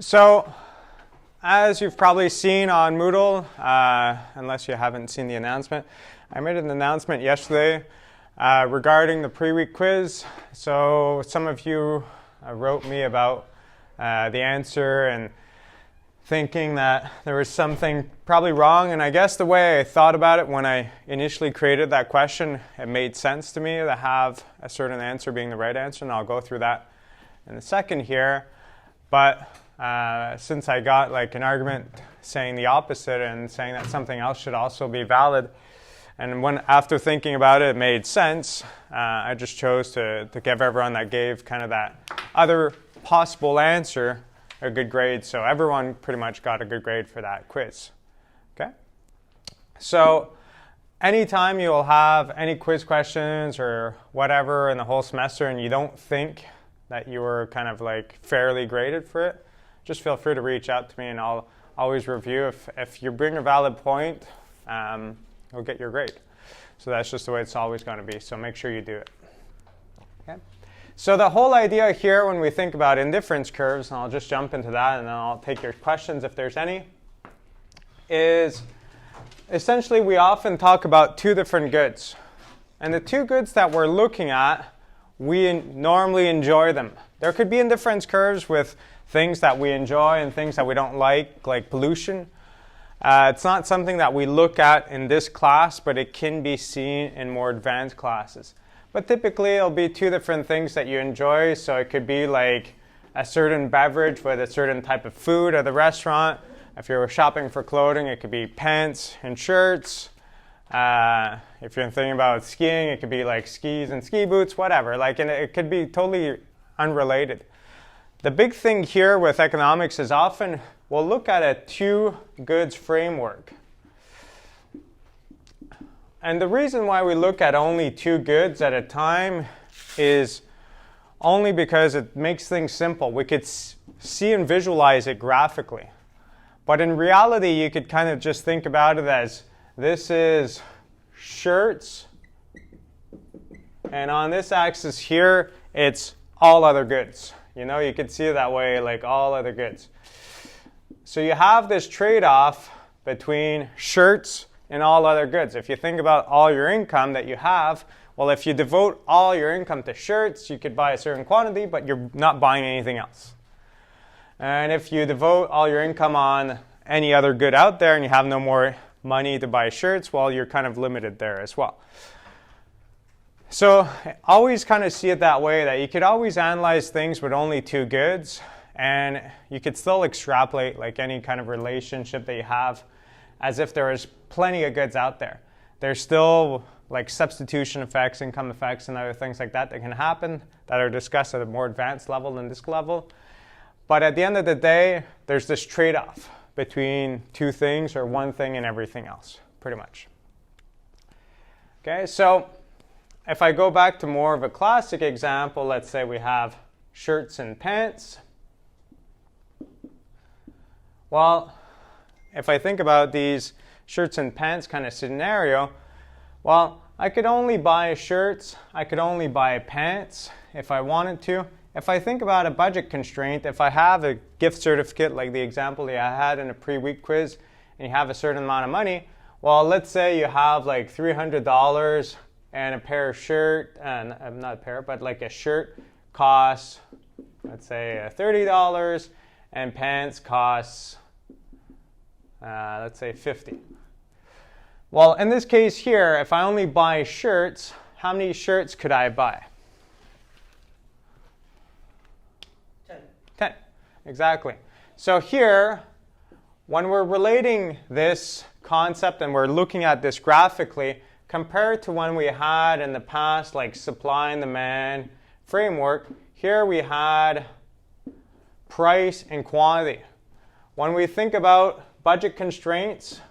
So, as you've probably seen on Moodle, unless you haven't seen the announcement, I made an announcement yesterday regarding the pre-week quiz. So some of you wrote me about the answer and thinking that there was something probably wrong. And I guess the way I thought about it when I initially created that question, it made sense to me to have a certain answer being the right answer. And I'll go through that in a second here. But since I got like an argument saying the opposite and saying that something else should also be valid, and after thinking about it, it made sense, I just chose to give everyone that gave kind of that other possible answer a good grade. So everyone pretty much got a good grade for that quiz. Okay? So anytime you'll have any quiz questions or whatever in the whole semester and you don't think that you were kind of like fairly graded for it, just feel free to reach out to me and I'll always review. If you bring a valid point, you'll get your grade. So that's just the way it's always going to be. So make sure you do it. Okay? So the whole idea here when we think about indifference curves, and I'll just jump into that and then I'll take your questions if there's any, is essentially we often talk about two different goods. And the two goods that we're looking at, we normally enjoy them. There could be indifference curves with things that we enjoy and things that we don't like pollution. It's not something that we look at in this class, but it can be seen in more advanced classes. But typically, it'll be two different things that you enjoy. So it could be like a certain beverage with a certain type of food at the restaurant. If you're shopping for clothing, it could be pants and shirts. If you're thinking about skiing, it could be like skis and ski boots, whatever. And it could be totally unrelated. The big thing here with economics is often we'll look at a two goods framework. And the reason why we look at only two goods at a time is only because it makes things simple. We could see and visualize it graphically. But in reality, you could kind of just think about it as this is shirts. And on this axis here, it's all other goods. You know, you could see it that way, like all other goods. So you have this trade-off between shirts and all other goods. If you think about all your income that you have, well, if you devote all your income to shirts, you could buy a certain quantity, but you're not buying anything else. And if you devote all your income on any other good out there and you have no more money to buy shirts, well, you're kind of limited there as well. So always kind of see it that way, that you could always analyze things with only two goods, and you could still extrapolate like any kind of relationship that you have as if there is plenty of goods out there. There's still like substitution effects, income effects, and other things like that can happen that are discussed at a more advanced level than this level. But at the end of the day, there's this trade-off between two things or one thing and everything else, pretty much. Okay, so if I go back to more of a classic example, let's say we have shirts and pants. Well, if I think about these shirts and pants kind of scenario, well, I could only buy shirts, I could only buy pants if I wanted to. If I think about a budget constraint, if I have a gift certificate like the example that I had in a pre-week quiz, and you have a certain amount of money, well, let's say you have like $300 and a pair of shirt, and not a pair, but like a shirt costs, let's say $30, and pants costs, let's say $50. Well, in this case here, if I only buy shirts, how many shirts could I buy? 10. Exactly. So here, when we're relating this concept and we're looking at this graphically, compared to when we had in the past, like supply and demand framework, here we had price and quantity. When we think about budget constraints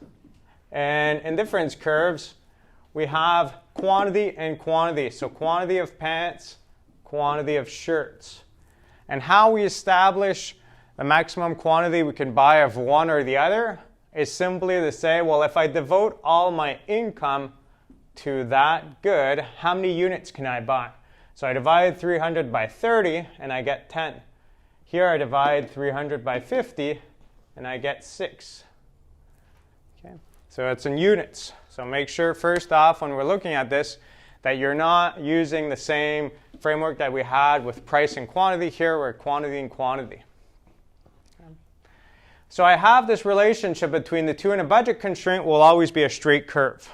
and indifference curves, we have quantity and quantity. So quantity of pants, quantity of shirts. And how we establish the maximum quantity we can buy of one or the other is simply to say, well, if I devote all my income to that good, how many units can I buy? So I divide 300 by 30 and I get 10. Here I divide 300 by 50, and I get 6. Okay. So it's in units. So make sure first off when we're looking at this that you're not using the same framework that we had with price and quantity. Here we're quantity and quantity. Okay. So I have this relationship between the two, and a budget constraint will always be a straight curve.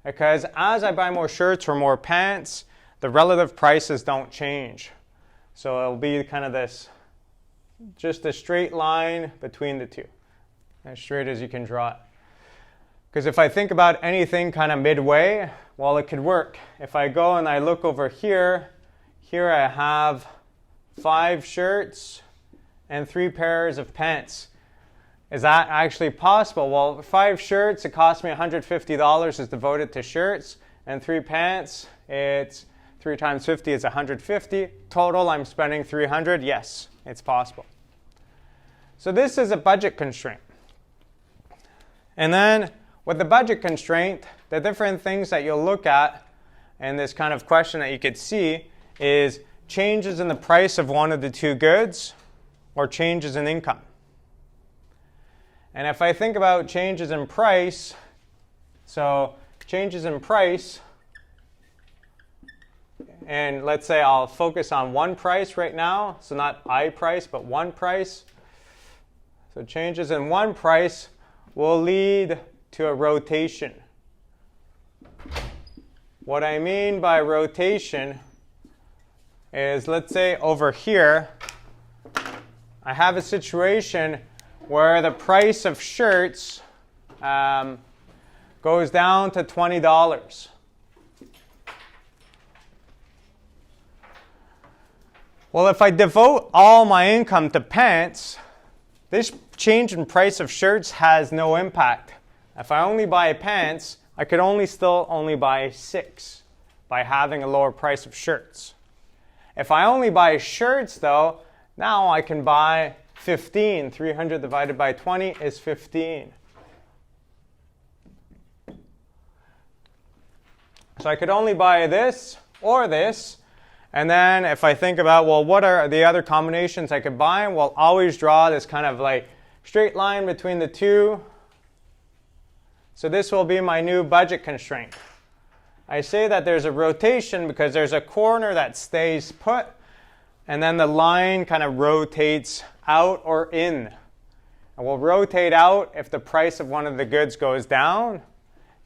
Because as I buy more shirts or more pants, the relative prices don't change. So it'll be kind of this, just a straight line between the two, as straight as you can draw it. Because if I think about anything kind of midway, well, it could work. If I go and I look over here, here I have 5 shirts and 3 pairs of pants. Is that actually possible? Well, 5 shirts, it cost me $150 is devoted to shirts, and 3 pants, it's 3 times 50 is 150. Total, I'm spending 300. Yes, it's possible. So this is a budget constraint. And then with the budget constraint, the different things that you'll look at in this kind of question that you could see is changes in the price of one of the two goods or changes in income. And if I think about changes in price, so changes in price, and let's say I'll focus on one price right now, so not I price, but one price. So changes in one price will lead to a rotation. What I mean by rotation is, let's say over here, I have a situation where the price of shirts goes down to $20. Well, if I devote all my income to pants, this change in price of shirts has no impact. If I only buy pants, I could still only buy 6 by having a lower price of shirts. If I only buy shirts, though, now I can buy 15. 300 divided by 20 is 15. So I could only buy this or this. And then if I think about, well, what are the other combinations I could buy? Well, always draw this kind of like straight line between the two. So this will be my new budget constraint. I say that there's a rotation because there's a corner that stays put, and then the line kind of rotates out or in. It will rotate out if the price of one of the goods goes down,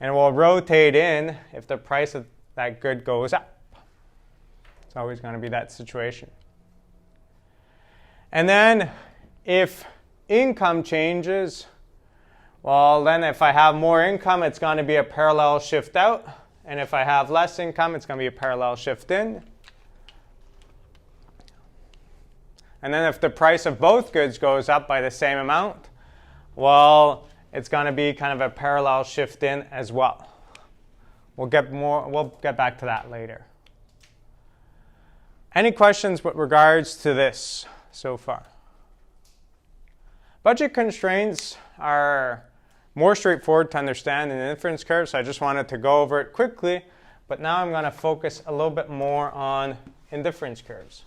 and it will rotate in if the price of that good goes up. It's always going to be that situation. And then if income changes, well, then if I have more income, it's going to be a parallel shift out. And if I have less income, it's going to be a parallel shift in. And then if the price of both goods goes up by the same amount, well, it's going to be kind of a parallel shift in as well. We'll get back to that later. Any questions with regards to this so far? Budget constraints are more straightforward to understand in the indifference curve, so I just wanted to go over it quickly. But now I'm going to focus a little bit more on indifference curves.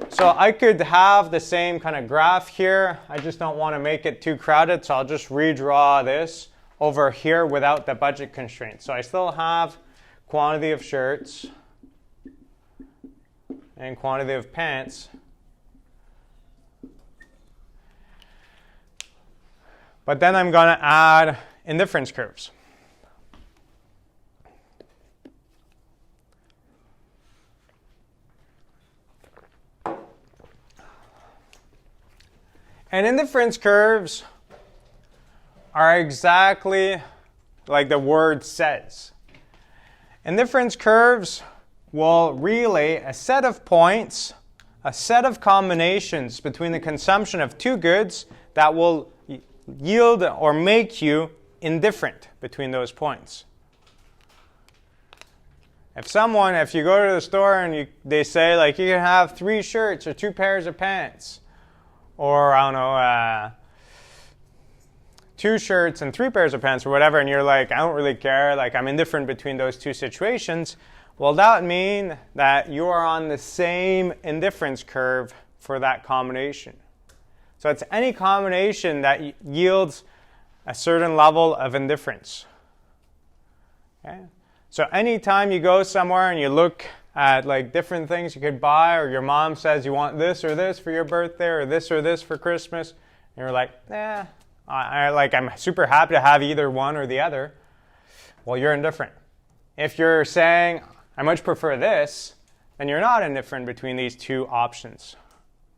So I could have the same kind of graph here. I just don't want to make it too crowded, so I'll just redraw this over here without the budget constraint. So I still have quantity of shirts and quantity of pants. But then I'm going to add indifference curves. And indifference curves are exactly like the word says. Indifference curves will relay a set of points, a set of combinations between the consumption of two goods that will yield or make you indifferent between those points. If you go to the store and they say like you can have 3 shirts or 2 pairs of pants, or I don't know, 2 shirts and 3 pairs of pants or whatever, and you're like, I don't really care, like I'm indifferent between those two situations, well, that would mean that you are on the same indifference curve for that combination. So it's any combination that yields a certain level of indifference. Okay? So anytime you go somewhere and you look at like different things you could buy, or your mom says you want this or this for your birthday, or this for Christmas, and you're like, I'm super happy to have either one or the other. Well, you're indifferent. If you're saying, I much prefer this, then you're not indifferent between these two options.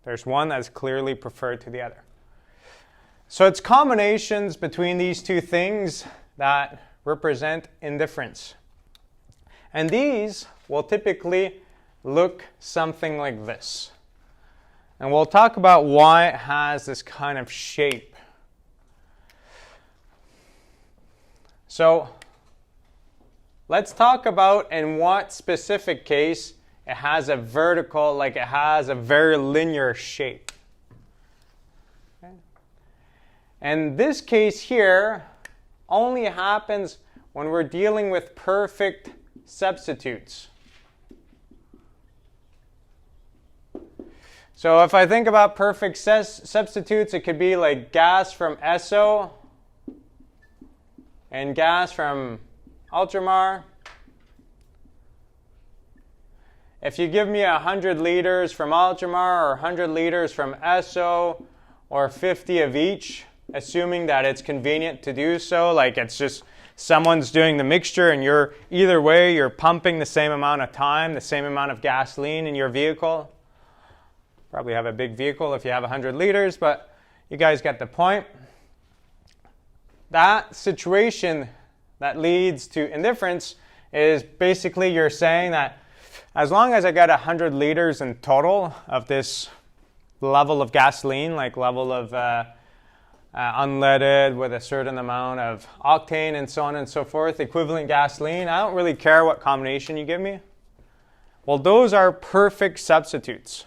There's one that's clearly preferred to the other. So it's combinations between these two things that represent indifference. And these will typically look something like this. And we'll talk about why it has this kind of shape. So let's talk about in what specific case it has a vertical, like it has a very linear shape. Okay. And this case here only happens when we're dealing with perfect substitutes. So if I think about perfect substitutes, it could be like gas from ESO and gas from Ultramar. If you give me 100 liters from Ultramar or 100 liters from ESO, or 50 of each, assuming that it's convenient to do so, like it's just someone's doing the mixture and either way you're pumping the same amount of time, the same amount of gasoline in your vehicle. Probably have a big vehicle if you have 100 liters, but you guys get the point. That situation that leads to indifference is basically you're saying that as long as I get 100 liters in total of this level of gasoline, like level of unleaded with a certain amount of octane and so on and so forth, equivalent gasoline, I don't really care what combination you give me. Well, those are perfect substitutes.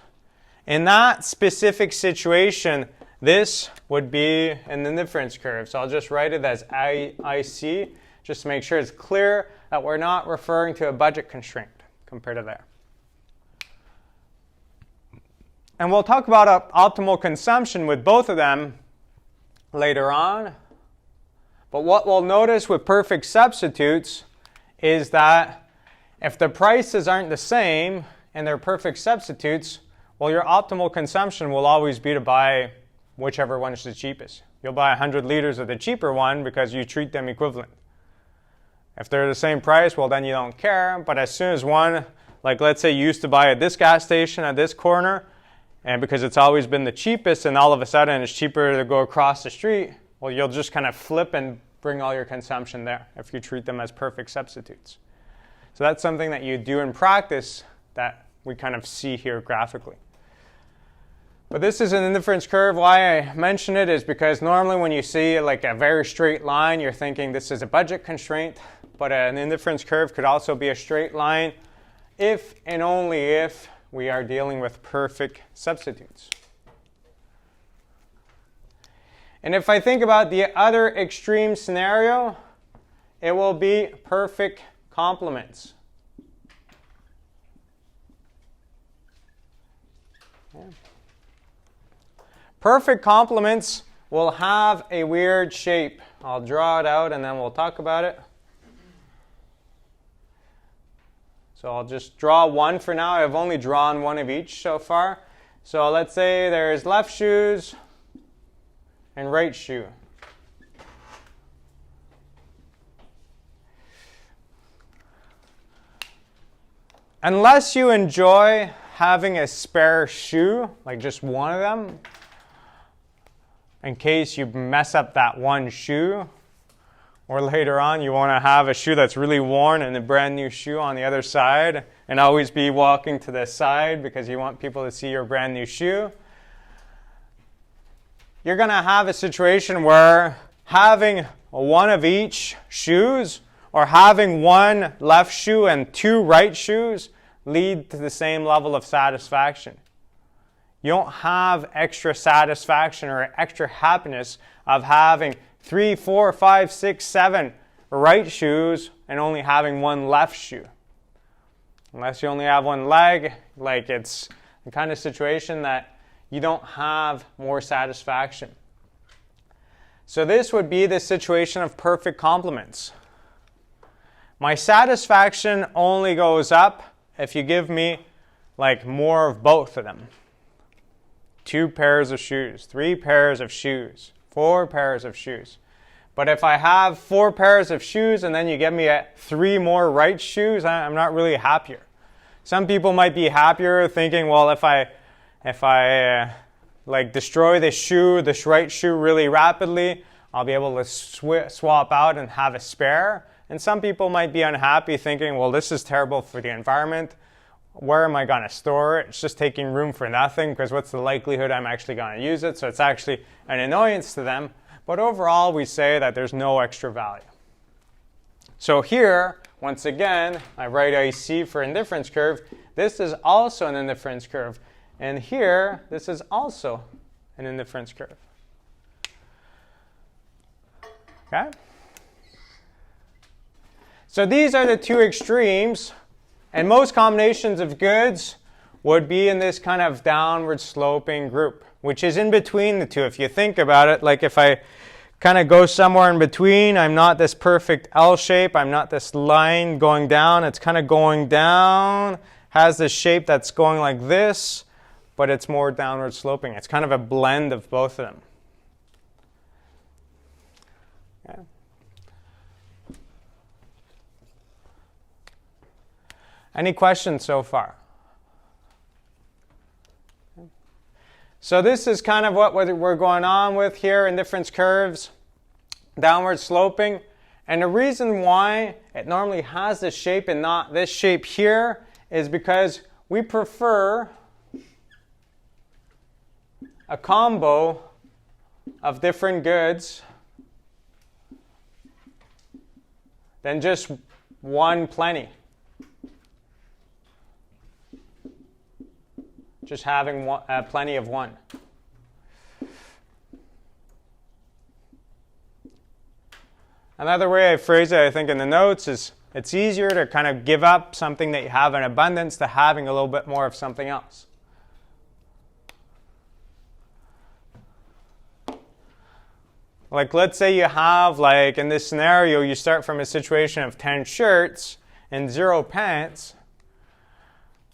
In that specific situation, this would be an indifference curve. So I'll just write it as IC, just to make sure it's clear that we're not referring to a budget constraint compared to there. And we'll talk about optimal consumption with both of them later on. But what we'll notice with perfect substitutes is that if the prices aren't the same and they're perfect substitutes, well, your optimal consumption will always be to buy whichever one is the cheapest. You'll buy 100 liters of the cheaper one because you treat them equivalent. If they're the same price, well, then you don't care. But as soon as one, like let's say you used to buy at this gas station at this corner, and because it's always been the cheapest, and all of a sudden it's cheaper to go across the street, well, you'll just kind of flip and bring all your consumption there if you treat them as perfect substitutes. So that's something that you do in practice that we kind of see here graphically. But this is an indifference curve. Why I mention it is because normally when you see like a very straight line, you're thinking this is a budget constraint. But an indifference curve could also be a straight line if and only if we are dealing with perfect substitutes. And if I think about the other extreme scenario, it will be perfect complements. Yeah. Perfect complements will have a weird shape. I'll draw it out and then we'll talk about it. So I'll just draw one for now. I've only drawn one of each so far. So let's say there's left shoes and right shoe. Unless you enjoy having a spare shoe, like just one of them, in case you mess up that one shoe, or later on you want to have a shoe that's really worn and a brand new shoe on the other side, and always be walking to the side because you want people to see your brand new shoe, you're going to have a situation where having one of each shoes or having one left shoe and two right shoes lead to the same level of satisfaction. You don't have extra satisfaction or extra happiness of having 3, 4, 5, 6, 7 right shoes and only having one left shoe. Unless you only have one leg, like it's the kind of situation that you don't have more satisfaction. So this would be the situation of perfect complements. My satisfaction only goes up if you give me like more of both of them. 2 pairs of shoes, 3 pairs of shoes, 4 pairs of shoes. But if I have 4 pairs of shoes and then you give me 3 more right shoes, I'm not really happier. Some people might be happier thinking, well, if I like destroy the right shoe really rapidly, I'll be able to swap out and have a spare. And some people might be unhappy thinking, well, this is terrible for the environment. Where am I going to store it? It's just taking room for nothing, because what's the likelihood I'm actually going to use it? So it's actually an annoyance to them. But overall, we say that there's no extra value. So here, once again, I write IC for indifference curve. This is also an indifference curve. And here, this is also an indifference curve. Okay? So these are the 2 extremes. And most combinations of goods would be in this kind of downward sloping group, which is in between the 2. If you think about it, like if I kind of go somewhere in between, I'm not this perfect L shape, I'm not this line going down, it's kind of going down, has this shape that's going like this, but it's more downward sloping. It's kind of a blend of both of them. Okay. Any questions so far? So this is kind of what we're going on with here, indifference curves, downward sloping. And the reason why it normally has this shape and not this shape here is because we prefer a combo of different goods than just one plenty. Just having plenty of one. Another way I phrase it, I think, in the notes is it's easier to kind of give up something that you have in abundance to having a little bit more of something else. Like, let's say you have, like, in this scenario, you start from a situation of 10 shirts and 0 pants.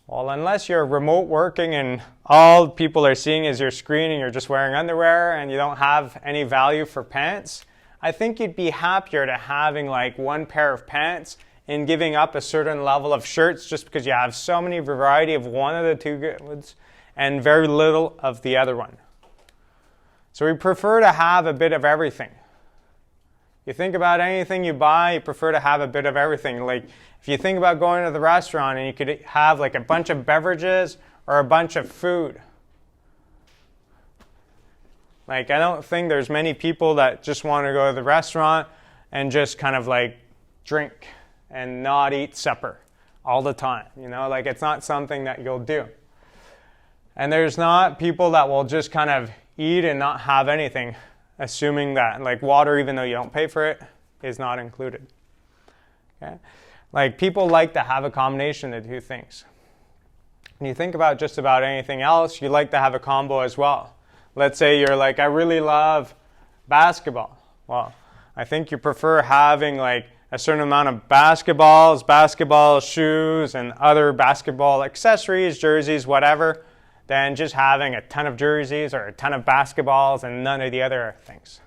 Well, unless you're remote working and all people are seeing is your screen and you're just wearing underwear and you don't have any value for pants, I think you'd be happier to having like 1 pair of pants and giving up a certain level of shirts just because you have so many variety of one of the 2 goods and very little of the other one. So we prefer to have a bit of everything. You think about anything you buy, you prefer to have a bit of everything. Like if you think about going to the restaurant and you could have like a bunch of beverages or a bunch of food. Like I don't think there's many people that just want to go to the restaurant and just kind of like drink and not eat supper all the time. You know, like it's not something that you'll do. And there's not people that will just kind of eat and not have anything, assuming that like water, even though you don't pay for it, is not included. Okay? Like people like to have a combination of the 2 things. When you think about just about anything else, you like to have a combo as well. Let's say you're like, I really love basketball. Well, I think you prefer having like a certain amount of basketballs, basketball shoes, and other basketball accessories, jerseys, whatever, than just having a ton of jerseys or a ton of basketballs and none of the other things.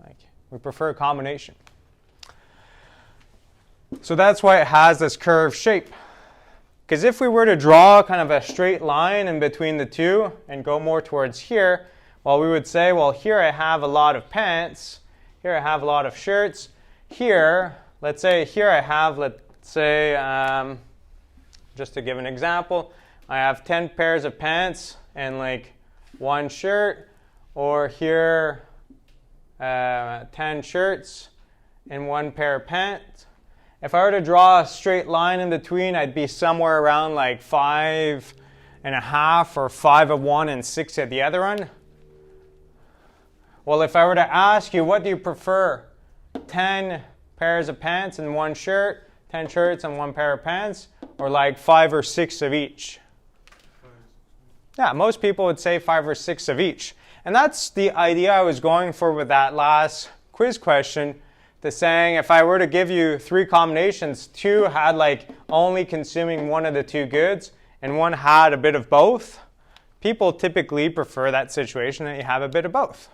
Like, we prefer a combination. So that's why it has this curved shape. Because if we were to draw kind of a straight line in between the 2 and go more towards here, well, we would say, well, here I have a lot of pants. Here I have a lot of shirts. Here, let's say here I have, just to give an example, I have 10 pairs of pants and like 1 shirt. Or here, 10 shirts and 1 pair of pants. If I were to draw a straight line in between, I'd be somewhere around like 5.5 or 5 of one and 6 of the other one. Well, if I were to ask you, what do you prefer? 10 pairs of pants and 1 shirt, 10 shirts and 1 pair of pants, or like 5 or 6 of each? Yeah, most people would say 5 or 6 of each. And that's the idea I was going for with that last quiz question, to saying if I were to give you 3 combinations, 2 had like only consuming one of the 2 goods, and 1 had a bit of both, people typically prefer that situation that you have a bit of both.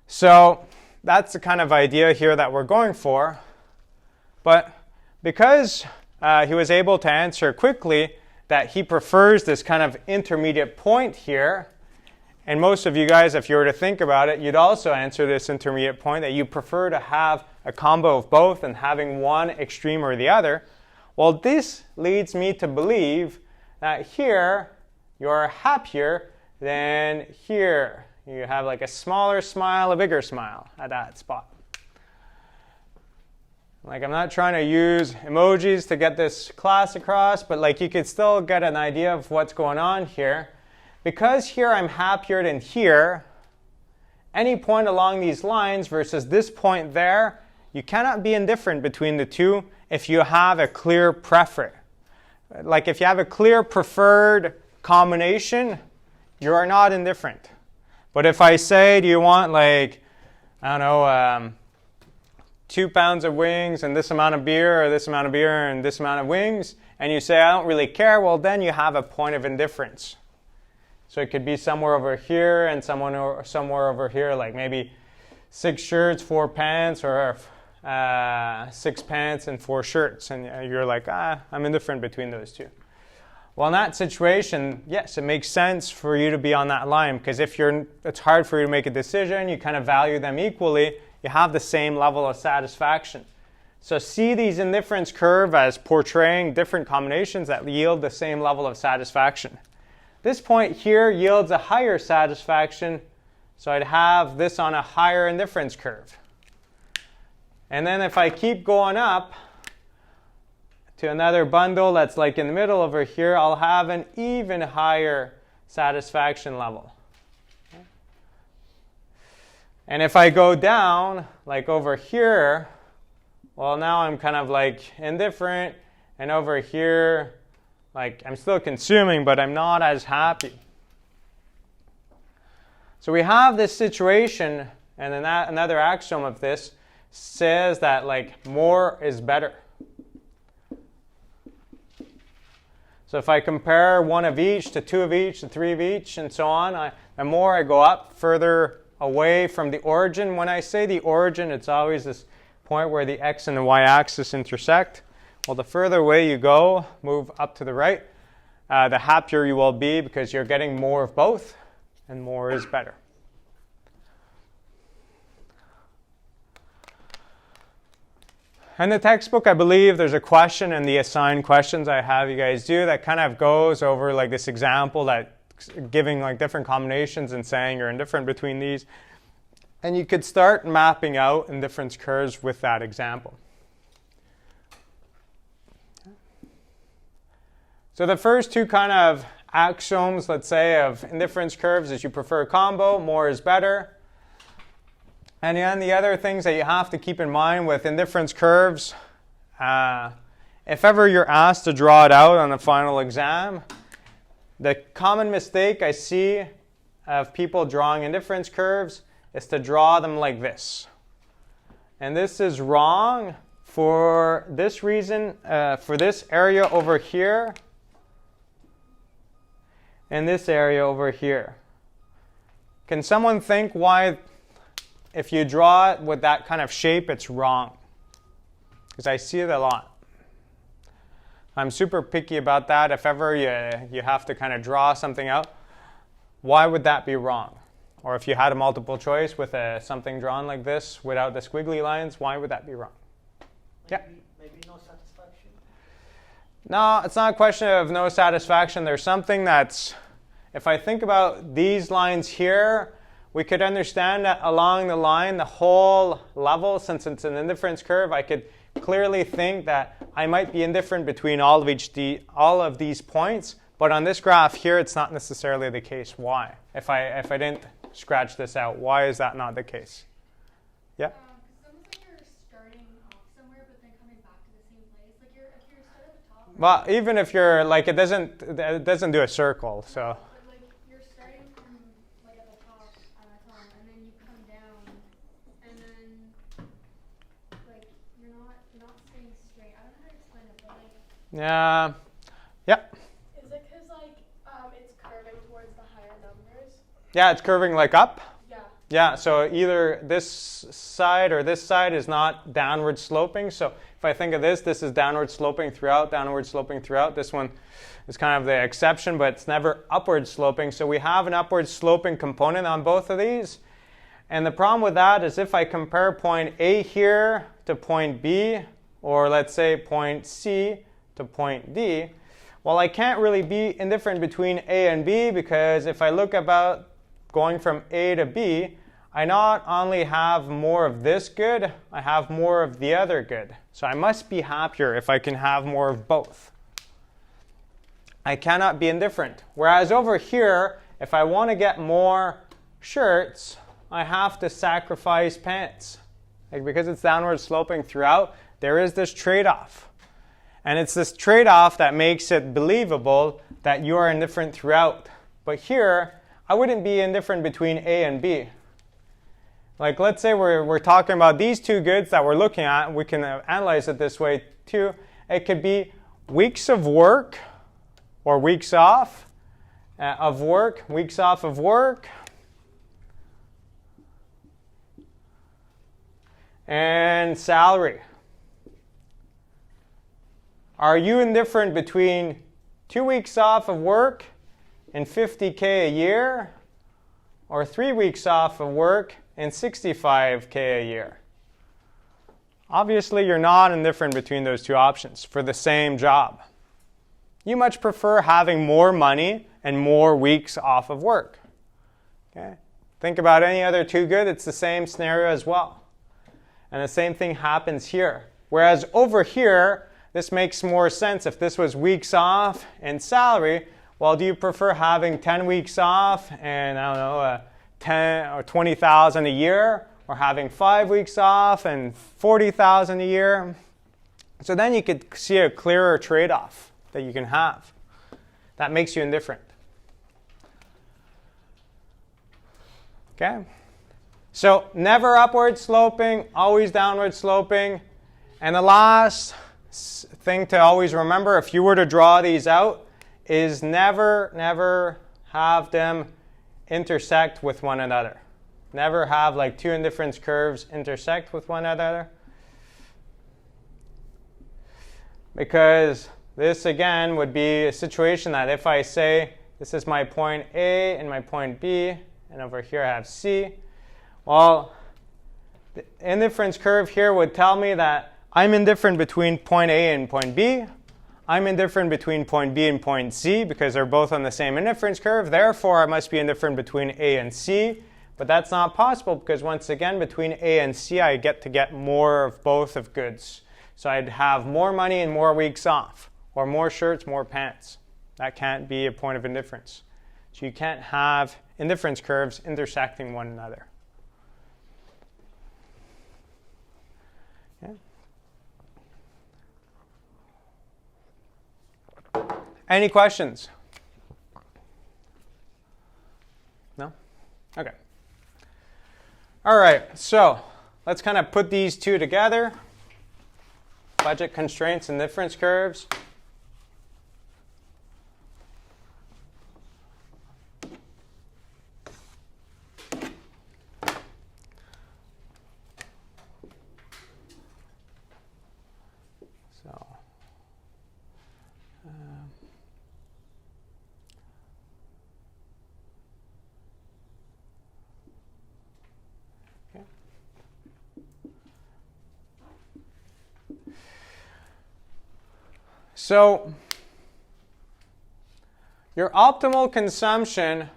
So that's the kind of idea here that we're going for. But because he was able to answer quickly that he prefers this kind of intermediate point here, and most of you guys, if you were to think about it, you'd also answer this intermediate point, that you prefer to have a combo of both and having one extreme or the other. Well, this leads me to believe that here you're happier than here. You have like a smaller smile, a bigger smile at that spot. Like, I'm not trying to use emojis to get this class across, but like you could still get an idea of what's going on here. Because here I'm happier than here, any point along these lines versus this point there, you cannot be indifferent between the two if you have a clear preference. Like if you have a clear preferred combination, you are not indifferent. But if I say, do you want like, I don't know, 2 pounds of wings and this amount of beer, or this amount of beer and this amount of wings, and you say, I don't really care, well, then you have a point of indifference. So it could be somewhere over here and somewhere over here, like maybe 6 shirts, 4 pants, or 6 pants and 4 shirts. And you're like, I'm indifferent between those 2. Well, in that situation, yes, it makes sense for you to be on that line, because if it's hard for you to make a decision, you kind of value them equally, you have the same level of satisfaction. So see these indifference curve as portraying different combinations that yield the same level of satisfaction. This point here yields a higher satisfaction, so I'd have this on a higher indifference curve. And then if I keep going up to another bundle that's like in the middle over here, I'll have an even higher satisfaction level. And if I go down, like over here, well, now I'm kind of like indifferent, and over here, like I'm still consuming, but I'm not as happy. So we have this situation, and then another axiom of this says that like more is better. So if I compare 1 of each to 2 of each to 3 of each and so on, the more I go up, further away from the origin. When I say the origin, it's always this point where the x and the y-axis intersect. Well, the further away you go, move up to the right, the happier you will be, because you're getting more of both, and more is better. In the textbook, I believe there's a question in the assigned questions I have you guys do that kind of goes over like this example, that giving like different combinations and saying you're indifferent between these. And you could start mapping out indifference curves with that example. So the first 2 kind of axioms, let's say, of indifference curves is you prefer a combo, more is better. And then the other things that you have to keep in mind with indifference curves, if ever you're asked to draw it out on a final exam, the common mistake I see of people drawing indifference curves is to draw them like this. And this is wrong for this reason, for this area over here and this area over here. Can someone think why, if you draw it with that kind of shape, it's wrong? Because I see it a lot. I'm super picky about that. If ever you have to kind of draw something out, why would that be wrong? Or if you had a multiple choice with something drawn like this without the squiggly lines, why would that be wrong? Maybe no satisfaction? No, it's not a question of no satisfaction. There's something that's, if I think about these lines here, we could understand that along the line, the whole level, since it's an indifference curve, I could clearly think that I might be indifferent between all of these points, but on this graph here, it's not necessarily the case. Why? If I didn't scratch this out, why is that not the case? Yeah? Some of them are starting off somewhere, but then coming back to the same place. Like if you're starting at the top, Well, even if you're like, it doesn't do a circle, so. But like you're starting from like at the top, and then you come down, and then like you're not staying straight. I don't know how to explain it, but like. Yeah. Yep. Is it because like it's curving towards the higher numbers? Yeah, it's curving like up. Yeah. Yeah, so either this side or this side is not downward sloping. So if I think of this is downward sloping throughout, downward sloping throughout. This one is kind of the exception, but it's never upward sloping. So we have an upward sloping component on both of these. And the problem with that is if I compare point A here to point B, or let's say point C to point D, well, I can't really be indifferent between A and B, because if I look about going from A to B, I not only have more of this good, I have more of the other good. So I must be happier if I can have more of both. I cannot be indifferent. Whereas over here, if I want to get more shirts, I have to sacrifice pants. Like, because it's downward sloping throughout, there is this trade-off. And it's this trade-off that makes it believable that you are indifferent throughout. But here, I wouldn't be indifferent between A and B. Like, let's say we're talking about these two goods that we're looking at. We can analyze it this way too. It could be weeks of work or weeks off of work, weeks off of work, and salary. Are you indifferent between 2 weeks off of work and $50K a year, or 3 weeks off of work and $65K a year? Obviously, you're not indifferent between those two options for the same job. You much prefer having more money and more weeks off of work. Okay? Think about any other two good, it's the same scenario as well. And the same thing happens here. Whereas over here, this makes more sense. If this was weeks off and salary, well, do you prefer having 10 weeks off and, I don't know, 10 or 20,000 a year, or having 5 weeks off and 40,000 a year? So then you could see a clearer trade-off that you can have. That makes you indifferent. Okay? So never upward sloping, always downward sloping. And the last thing to always remember, if you were to draw these out, is never have them intersect with one another. Never have like two indifference curves intersect with one another. Because this again would be a situation that if I say this is my point A and my point B, and over here I have C, well, the indifference curve here would tell me that I'm indifferent between point A and point B. I'm indifferent between point B and point C because they're both on the same indifference curve. Therefore, I must be indifferent between A and C. But that's not possible because once again, between A and C, I get to get more of both of goods. So I'd have more money and more weeks off, or more shirts, more pants. That can't be a point of indifference. So you can't have indifference curves intersecting one another. Okay. Any questions? No? Okay. All right, so let's kind of put these two together. Budget constraints and indifference curves. So your optimal consumption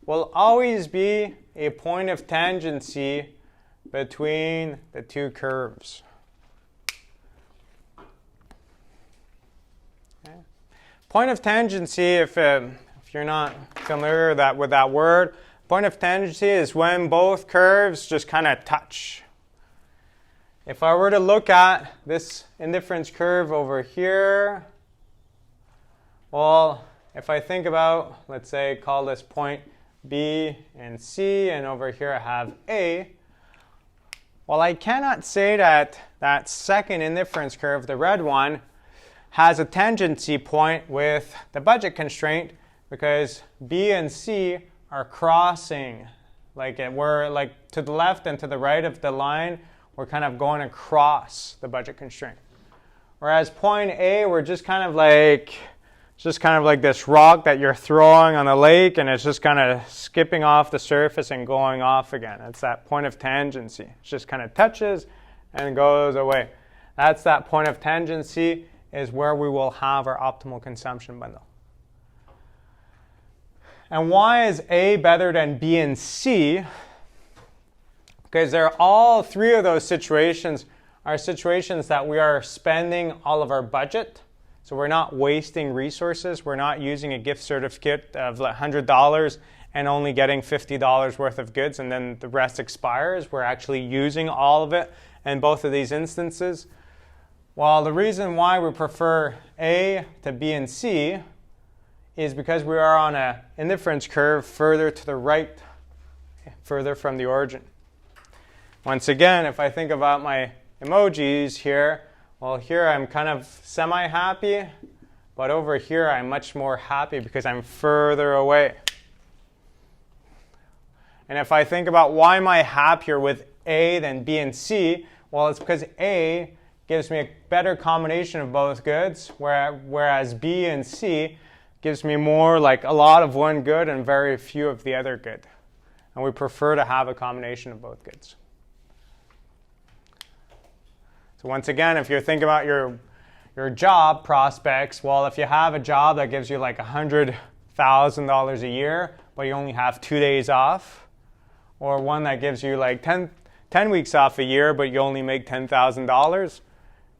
will always be a point of tangency between the two curves. Okay. Point of tangency, if you're not familiar with that word, point of tangency is when both curves just kind of touch. if I were to look at this indifference curve over here, well, if I think about, let's say, call this point B and C, and over here I have A, well, I cannot say that that second indifference curve, the red one, has a tangency point with the budget constraint because B and C are crossing. Like we're like to the left and to the right of the line, we're kind of going across the budget constraint. Whereas point A, we're just kind of like this rock that you're throwing on the lake, and it's just kind of skipping off the surface and going off again. It's that point of tangency. It just kind of touches and goes away. That's that point of tangency, is where we will have our optimal consumption bundle. And why is A better than B and C? Because they're all three of those situations are situations that we are spending all of our budget. So we're not wasting resources. We're not using a gift certificate of $100 and only getting $50 worth of goods and then the rest expires. We're actually using all of it in both of these instances. Well, the reason why we prefer A to B and C is because we are on an indifference curve further to the right, further from the origin. Once again, if I think about my emojis here, well, here I'm kind of semi-happy, but over here I'm much more happy because I'm further away. And if I think about why am I happier with A than B and C, well, it's because A gives me a better combination of both goods, whereas B and C gives me more like a lot of one good and very few of the other good. And we prefer to have a combination of both goods. So once again, if you're thinking about your job prospects, well, if you have a job that gives you like $100,000 a year, but you only have 2 days off, or one that gives you like 10 weeks off a year, but you only make $10,000,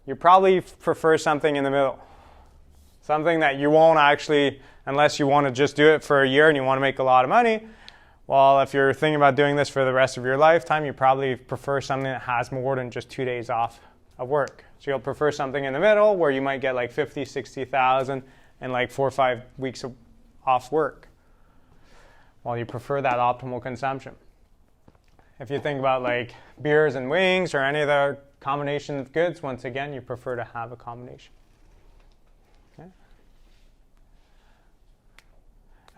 you probably prefer something in the middle. Something that you won't actually, unless you want to just do it for a year and you want to make a lot of money, well, if you're thinking about doing this for the rest of your lifetime, you probably prefer something that has more than just 2 days off of work. So you'll prefer something in the middle where you might get like 50, 60,000 and like 4 or 5 weeks off work. Well, you prefer that optimal consumption. If you think about like beers and wings or any other combination of goods, once again, you prefer to have a combination. Okay.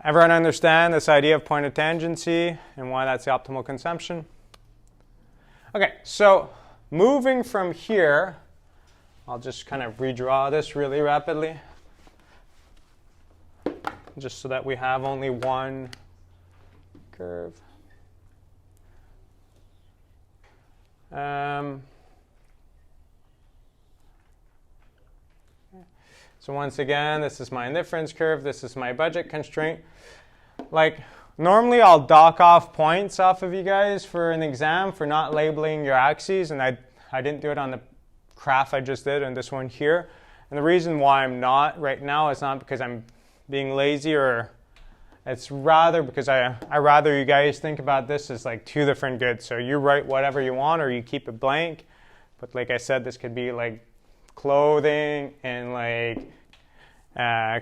Everyone understand this idea of point of tangency and why that's the optimal consumption? Okay, so moving from here, I'll just kind of redraw this really rapidly, just so that we have only one curve. So once again, this is my indifference curve. This is my budget constraint. Like normally I'll dock off points off of you guys for an exam for not labeling your axes, and I didn't do it on the graph I just did on this one here. And the reason why I'm not right now is not because I'm being lazy, or it's rather because I rather you guys think about this as like two different goods. So you write whatever you want or you keep it blank. But like I said, this could be like clothing and like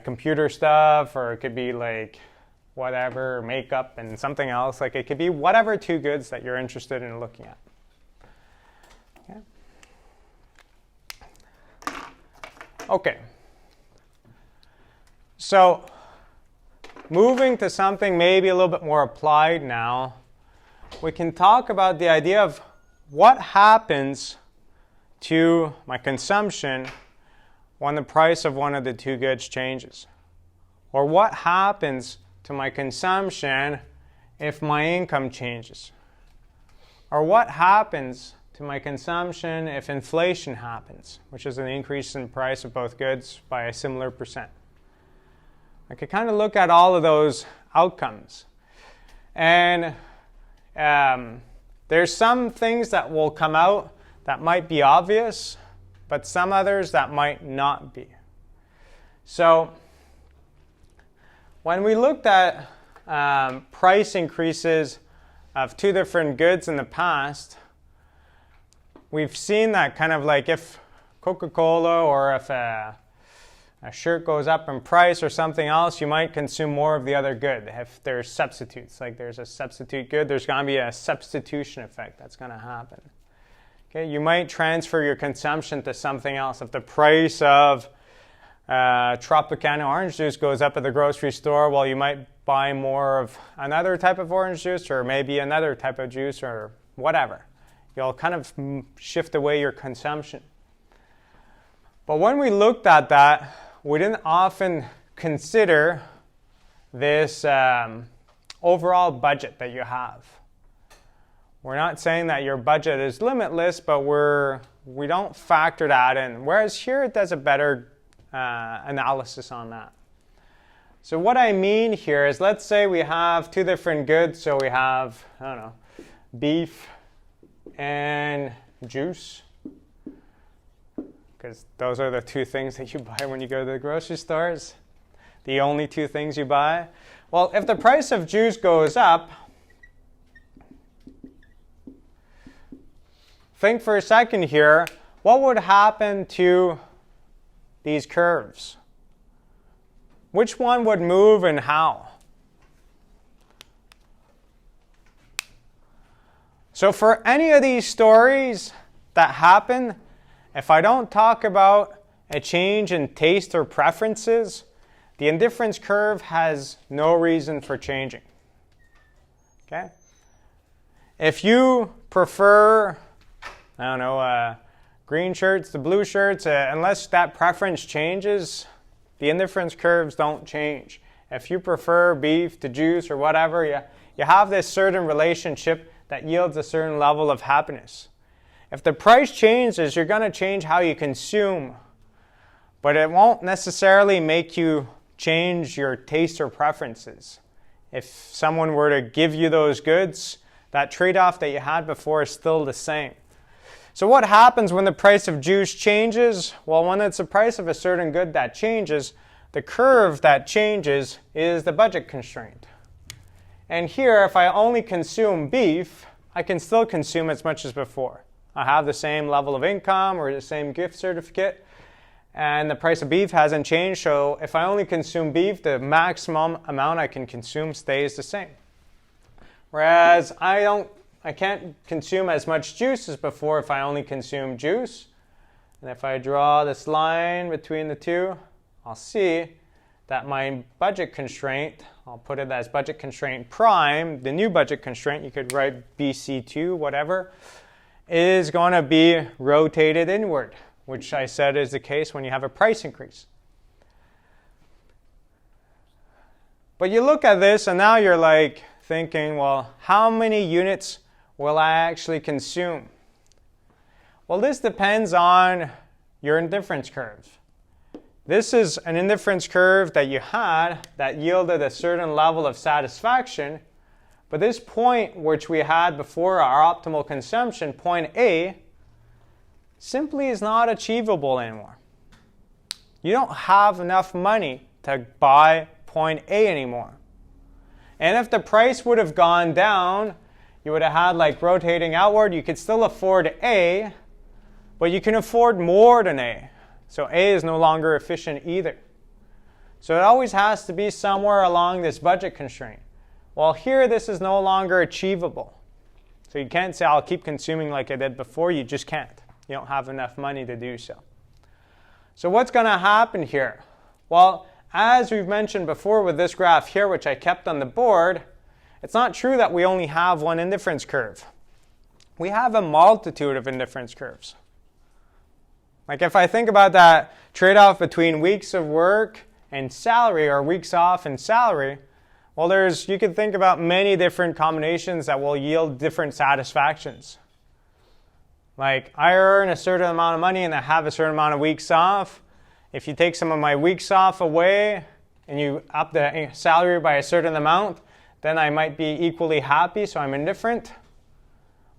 computer stuff, or it could be like whatever, makeup and something else. Like it could be whatever two goods that you're interested in looking at. Okay. So moving to something maybe a little bit more applied now, we can talk about the idea of what happens to my consumption when the price of one of the two goods changes. Or what happens to my consumption if my income changes. Or what happens to my consumption if inflation happens, which is an increase in price of both goods by a similar percent. I could kind of look at all of those outcomes. And there's some things that will come out that might be obvious, but some others that might not be. So when we looked at price increases of two different goods in the past, we've seen that kind of like if Coca-Cola or if a shirt goes up in price or something else, you might consume more of the other good. If there's substitutes, like there's a substitute good, there's going to be a substitution effect that's going to happen. Okay, you might transfer your consumption to something else. If the price of Tropicana orange juice goes up at the grocery store, well, you might buy more of another type of orange juice or maybe another type of juice or whatever. You'll kind of shift away your consumption. But when we looked at that, we didn't often consider this overall budget that you have. We're not saying that your budget is limitless, but we don't factor that in. Whereas here it does a better analysis on that. So what I mean here is, let's say we have two different goods. So we have, I don't know, beef and juice. Because those are the two things that you buy when you go to the grocery stores. The only two things you buy. Well, if the price of juice goes up, think for a second here, what would happen to these curves? Which one would move and how? So for any of these stories that happen, if I don't talk about a change in taste or preferences, the indifference curve has no reason for changing. Okay? If you prefer, I don't know, green shirts to blue shirts, unless that preference changes, the indifference curves don't change. If you prefer beef to juice or whatever, you have this certain relationship that yields a certain level of happiness. If the price changes, you're going to change how you consume, but it won't necessarily make you change your taste or preferences. If someone were to give you those goods, that trade-off that you had before is still the same. So what happens when the price of juice changes? Well, when it's the price of a certain good that changes, the curve that changes is the budget constraint. And here, if I only consume beef, I can still consume as much as before. I have the same level of income or the same gift certificate, and the price of beef hasn't changed. So if I only consume beef, the maximum amount I can consume stays the same. Whereas I can't consume as much juice as before if I only consume juice. And if I draw this line between the two, I'll see that my budget constraint, I'll put it as budget constraint prime, the new budget constraint, you could write BC2, whatever, is going to be rotated inward, which I said is the case when you have a price increase. But you look at this and now you're like thinking, well, how many units will I actually consume? Well, this depends on your indifference curve. This is an indifference curve that you had that yielded a certain level of satisfaction. But this point, which we had before our optimal consumption, point A, simply is not achievable anymore. You don't have enough money to buy point A anymore. And if the price would have gone down, you would have had like rotating outward. You could still afford A, but you can afford more than A. So A is no longer efficient either. So it always has to be somewhere along this budget constraint. Well, here this is no longer achievable. So you can't say, I'll keep consuming like I did before. You just can't. You don't have enough money to do so. So what's going to happen here? Well, as we've mentioned before with this graph here, which I kept on the board, it's not true that we only have one indifference curve. We have a multitude of indifference curves. Like if I think about that trade-off between weeks of work and salary, or weeks off and salary, well, you could think about many different combinations that will yield different satisfactions. Like I earn a certain amount of money and I have a certain amount of weeks off. If you take some of my weeks off away and you up the salary by a certain amount, then I might be equally happy, so I'm indifferent.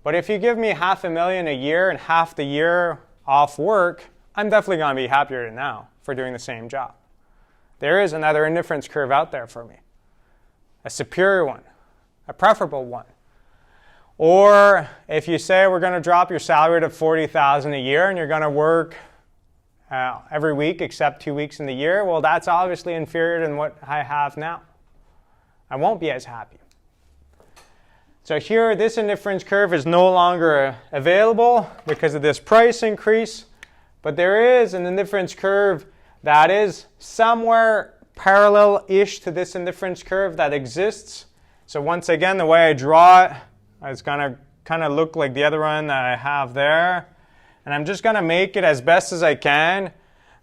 But if you give me $500,000 a year and half the year off work, I'm definitely going to be happier than now for doing the same job. There is another indifference curve out there for me. A superior one, a preferable one. Or if you say we're going to drop your salary to $40,000 a year and you're going to work every week except 2 weeks in the year, well, that's obviously inferior than what I have now. I won't be as happy. So here, this indifference curve is no longer available because of this price increase, but there is an indifference curve that is somewhere parallel-ish to this indifference curve that exists. So once again, the way I draw it, it's going to kind of look like the other one that I have there. And I'm just going to make it as best as I can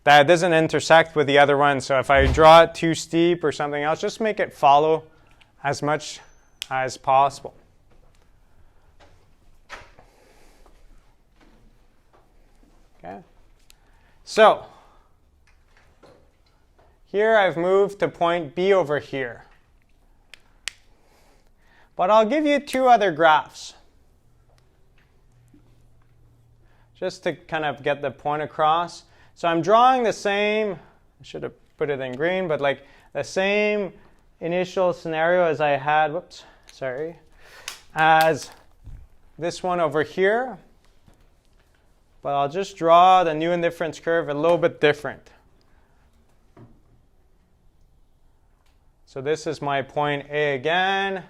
that it doesn't intersect with the other one. So if I draw it too steep or something else, just make it follow as much as possible. Okay. So here I've moved to point B over here. But I'll give you two other graphs, just to kind of get the point across. So I'm drawing the same, I should have put it in green, but like the same initial scenario as I had, as this one over here. But I'll just draw the new indifference curve a little bit different. So this is my point A again.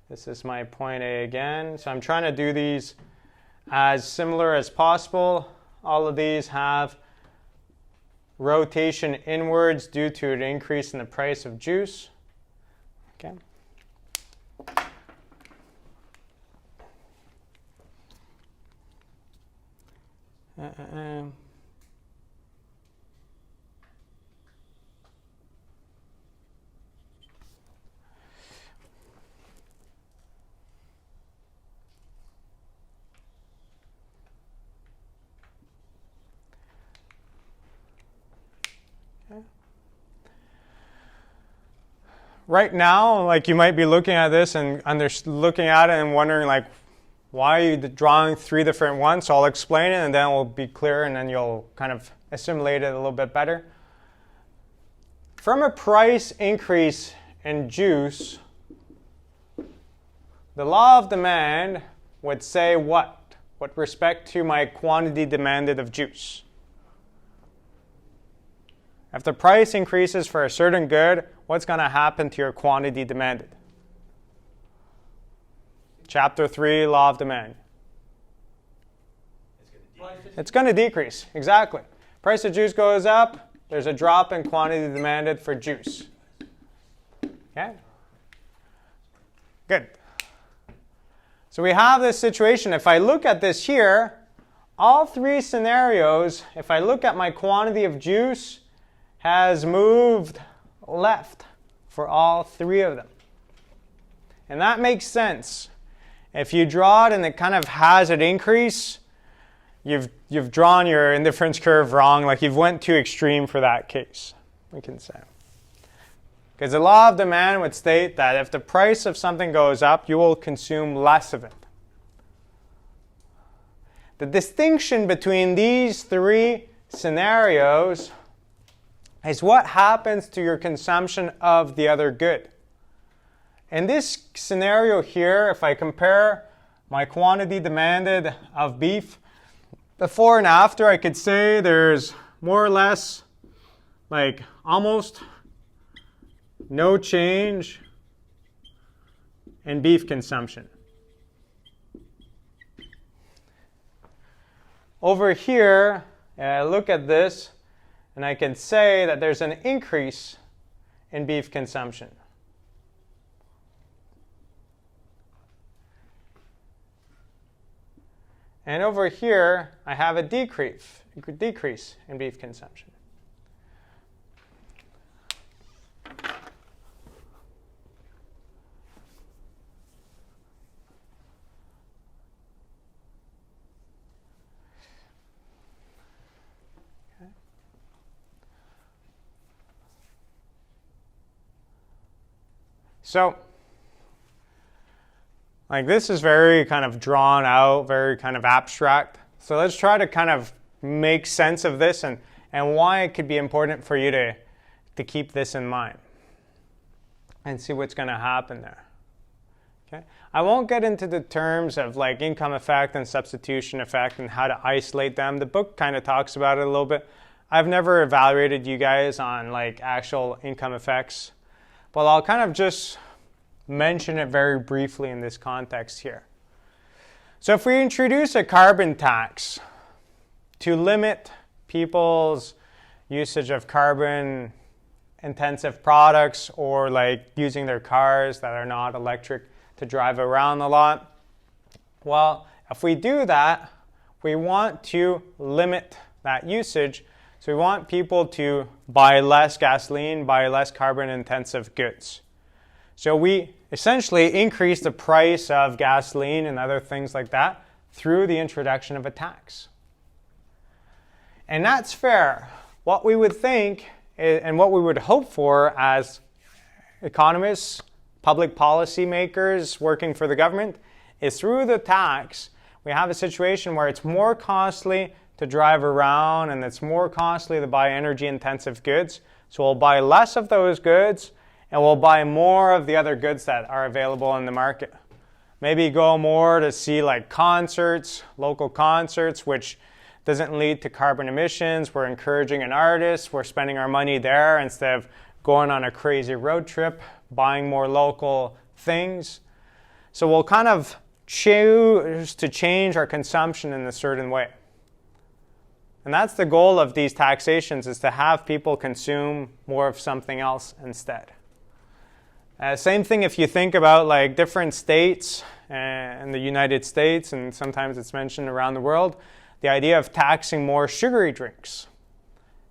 This is my point A again. So I'm trying to do these as similar as possible. All of these have rotation inwards due to an increase in the price of juice. Okay. Right now, like you might be looking at this and looking at it and wondering like, why are you drawing three different ones? So I'll explain it and then it will be clear and then you'll kind of assimilate it a little bit better. From a price increase in juice, the law of demand would say what? With respect to my quantity demanded of juice. If the price increases for a certain good, what's going to happen to your quantity demanded? Chapter 3, law of demand. It's going to decrease, exactly. Price of juice goes up, there's a drop in quantity demanded for juice. Okay? Good. So we have this situation. If I look at this here, all three scenarios, if I look at my quantity of juice, has moved left for all three of them. And that makes sense. If you draw it and it kind of has an increase, you've drawn your indifference curve wrong, like you've went too extreme for that case, we can say. Because the law of demand would state that if the price of something goes up, you will consume less of it. The distinction between these three scenarios is what happens to your consumption of the other good. In this scenario here, if I compare my quantity demanded of beef before and after, I could say there's more or less like almost no change in beef consumption. Over here, look at this, and I can say that there's an increase in beef consumption. And over here, I have a decrease in beef consumption. So, like this is very kind of drawn out, very kind of abstract. So let's try to kind of make sense of this and why it could be important for you to keep this in mind and see what's going to happen there. Okay? I won't get into the terms of like income effect and substitution effect and how to isolate them. The book kind of talks about it a little bit. I've never evaluated you guys on like actual income effects, but I'll kind of just mention it very briefly in this context here. So if we introduce a carbon tax to limit people's usage of carbon intensive products or like using their cars that are not electric to drive around a lot, well, if we do that, we want to limit that usage. So we want people to buy less gasoline, buy less carbon intensive goods. So we essentially increase the price of gasoline and other things like that through the introduction of a tax. And that's fair. What we would think and what we would hope for as economists, public policy makers working for the government is through the tax, we have a situation where it's more costly to drive around and it's more costly to buy energy intensive goods. So we'll buy less of those goods and we'll buy more of the other goods that are available in the market. Maybe go more to see like concerts, local concerts, which doesn't lead to carbon emissions. We're encouraging an artist. We're spending our money there instead of going on a crazy road trip, buying more local things. So we'll kind of choose to change our consumption in a certain way. And that's the goal of these taxations, is to have people consume more of something else instead. Same thing if you think about like different states in the United States, and sometimes it's mentioned around the world, the idea of taxing more sugary drinks.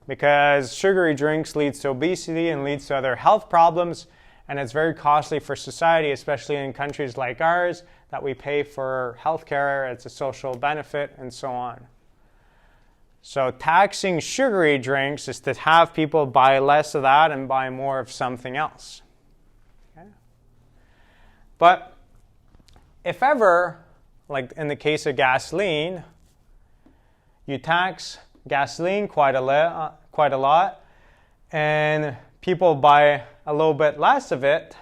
Because sugary drinks leads to obesity and leads to other health problems, and it's very costly for society, especially in countries like ours, that we pay for healthcare, it's a social benefit, and so on. So taxing sugary drinks is to have people buy less of that and buy more of something else. Okay? But if ever, like in the case of gasoline, you tax gasoline quite a lot, and people buy a little bit less of it,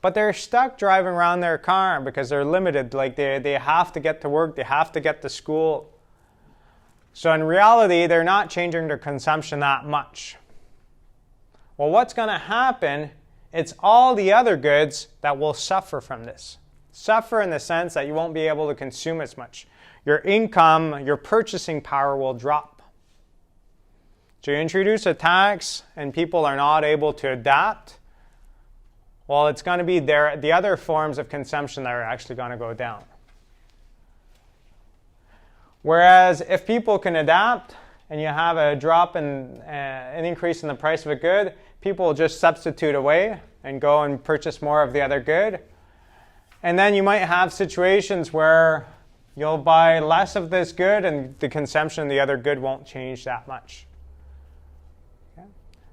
but they're stuck driving around their car because they're limited. Like they have to get to work, they have to get to school. So in reality, they're not changing their consumption that much. Well, what's going to happen, it's all the other goods that will suffer from this. Suffer in the sense that you won't be able to consume as much. Your income, your purchasing power will drop. So you introduce a tax and people are not able to adapt, well, it's going to be the other forms of consumption that are actually going to go down. Whereas if people can adapt and you have a drop in an increase in the price of a good, people will just substitute away and go and purchase more of the other good. And then you might have situations where you'll buy less of this good and the consumption of the other good won't change that much. Okay?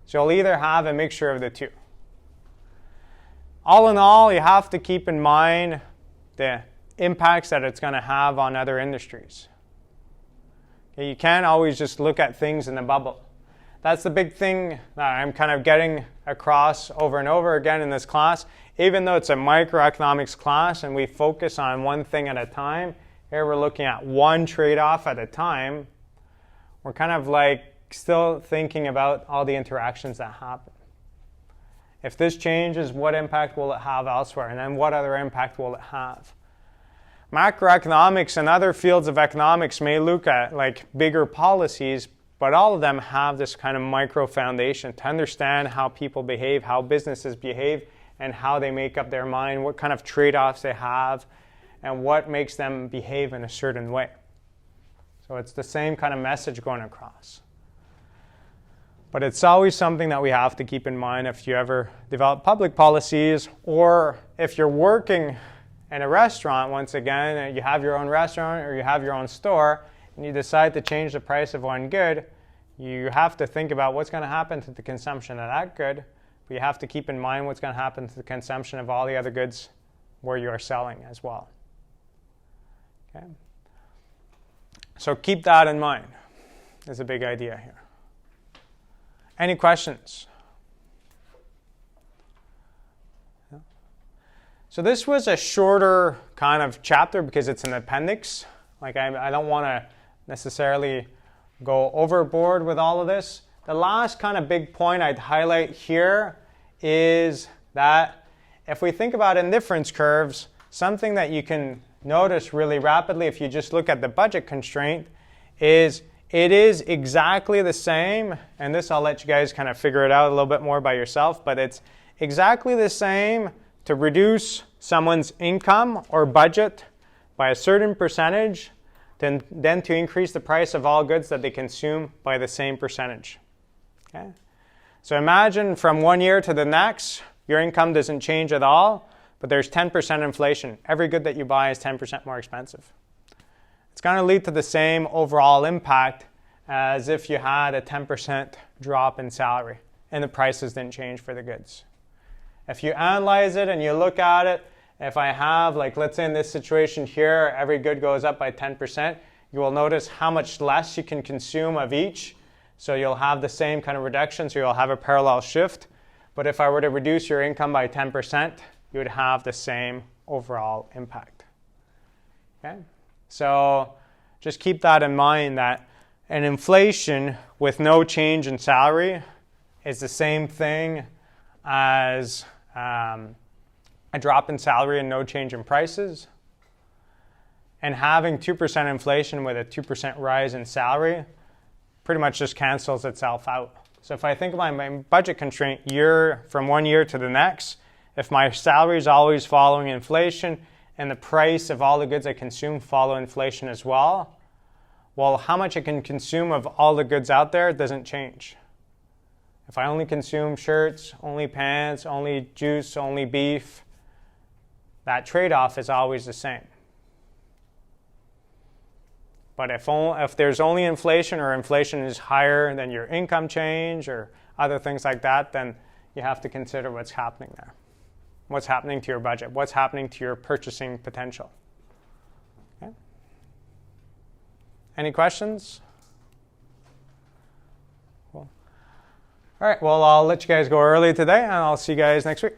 So you'll either have a mixture of the two. All in all, you have to keep in mind the impacts that it's going to have on other industries. Okay? You can't always just look at things in a bubble. That's the big thing that I'm kind of getting across over and over again in this class. Even though it's a microeconomics class and we focus on one thing at a time, here we're looking at one trade-off at a time. We're kind of like still thinking about all the interactions that happen. If this changes, what impact will it have elsewhere? And then what other impact will it have? Macroeconomics and other fields of economics may look at like bigger policies, but all of them have this kind of micro foundation to understand how people behave, how businesses behave, and how they make up their mind, what kind of trade-offs they have, and what makes them behave in a certain way. So it's the same kind of message going across. But it's always something that we have to keep in mind if you ever develop public policies, or if you're working in a restaurant, once again, you have your own restaurant or you have your own store, and you decide to change the price of one good, you have to think about what's going to happen to the consumption of that good, but you have to keep in mind what's going to happen to the consumption of all the other goods where you are selling as well. Okay? So keep that in mind. Is a big idea here. Any questions? So this was a shorter kind of chapter because it's an appendix. Like I don't want to necessarily go overboard with all of this. The last kind of big point I'd highlight here is that if we think about indifference curves, something that you can notice really rapidly if you just look at the budget constraint is it is exactly the same, and this I'll let you guys kind of figure it out a little bit more by yourself, but it's exactly the same to reduce someone's income or budget by a certain percentage than to increase the price of all goods that they consume by the same percentage. Okay? So imagine from one year to the next, your income doesn't change at all, but there's 10% inflation. Every good that you buy is 10% more expensive. It's going to lead to the same overall impact as if you had a 10% drop in salary and the prices didn't change for the goods. If you analyze it and you look at it, if I have, like let's say in this situation here, every good goes up by 10%, you will notice how much less you can consume of each. So you'll have the same kind of reduction, so you'll have a parallel shift. But if I were to reduce your income by 10%, you would have the same overall impact. Okay? So just keep that in mind that an inflation with no change in salary is the same thing as a drop in salary and no change in prices. And having 2% inflation with a 2% rise in salary pretty much just cancels itself out. So if I think about my budget constraint from one year to the next, if my salary is always following inflation and the price of all the goods I consume follow inflation as well, well, how much I can consume of all the goods out there doesn't change. If I only consume shirts, only pants, only juice, only beef, that trade-off is always the same. But if there's only inflation or inflation is higher than your income change or other things like that, then you have to consider what's happening there. What's happening to your budget? What's happening to your purchasing potential? Okay. Any questions? Cool. All right, well, I'll let you guys go early today, and I'll see you guys next week.